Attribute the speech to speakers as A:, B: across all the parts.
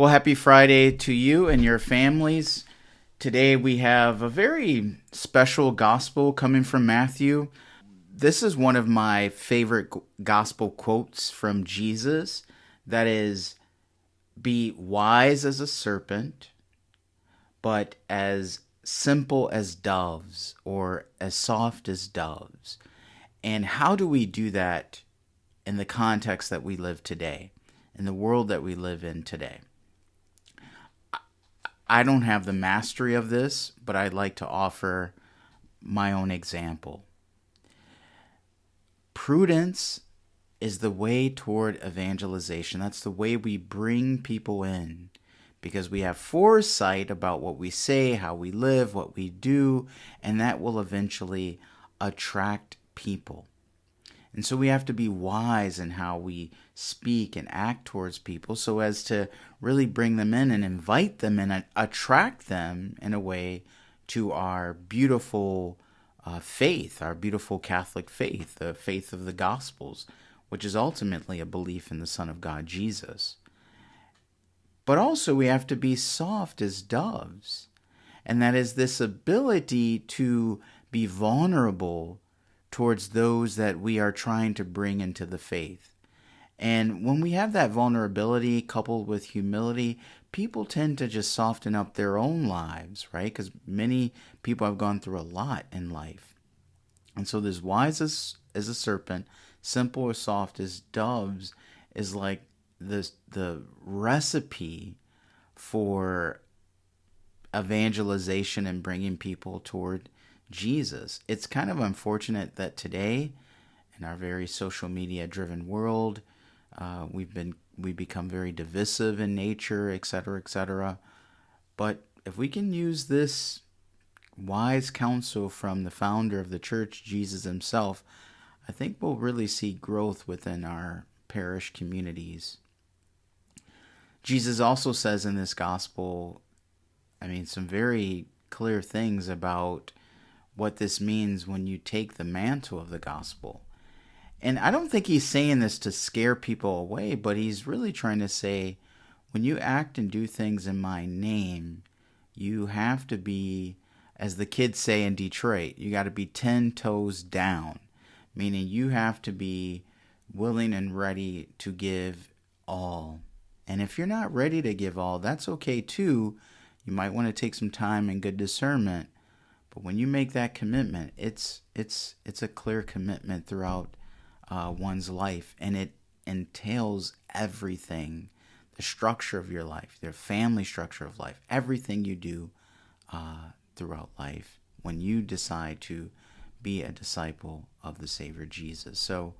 A: Well, happy Friday to you and your families. Today we have a very special gospel coming from Matthew. This is one of my favorite gospel quotes from Jesus. That is, be wise as a serpent, but as simple as doves or as soft as doves. And how do we do that in the context that we live today, in the world that we live in today? I don't have the mastery of this, but I'd like to offer my own example. Prudence is the way toward evangelization. That's the way we bring people in because we have foresight about what we say, how we live, what we do, and that will eventually attract people. And so we have to be wise in how we speak and act towards people so as to really bring them in and invite them and attract them in a way to our beautiful faith, our beautiful Catholic faith, the faith of the Gospels, which is ultimately a belief in the Son of God, Jesus. But also we have to be soft as doves. And that is this ability to be vulnerable towards those that we are trying to bring into the faith. And when we have that vulnerability coupled with humility, people tend to just soften up their own lives, right? Because many people have gone through a lot in life. And so this wise as a serpent, simple or soft as doves is like the recipe for evangelization and bringing people toward Jesus. It's kind of unfortunate that today, in our very social media driven world, we become very divisive in nature, etc., etc. But if we can use this wise counsel from the founder of the church, Jesus himself, I think we'll really see growth within our parish communities. Jesus also says in this gospel, some very clear things about what this means when you take the mantle of the gospel. And I don't think he's saying this to scare people away, but he's really trying to say, when you act and do things in my name, you have to be, as the kids say in Detroit, you got to be 10 toes down, meaning you have to be willing and ready to give all. And if you're not ready to give all, that's okay too. You might want to take some time and good discernment. But when you make that commitment, it's a clear commitment throughout one's life, and it entails everything, the structure of your life, your family structure of life, everything you do throughout life when you decide to be a disciple of the Savior Jesus. So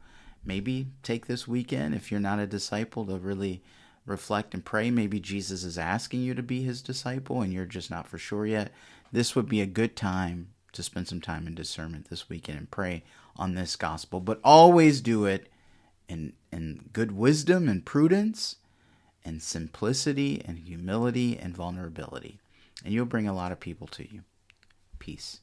A: maybe take this weekend, if you're not a disciple, to really reflect and pray. Maybe Jesus is asking you to be his disciple and you're just not for sure yet. This would be a good time to spend some time in discernment this weekend and pray on this gospel. But always do it in good wisdom and prudence and simplicity and humility and vulnerability. And you'll bring a lot of people to you. Peace.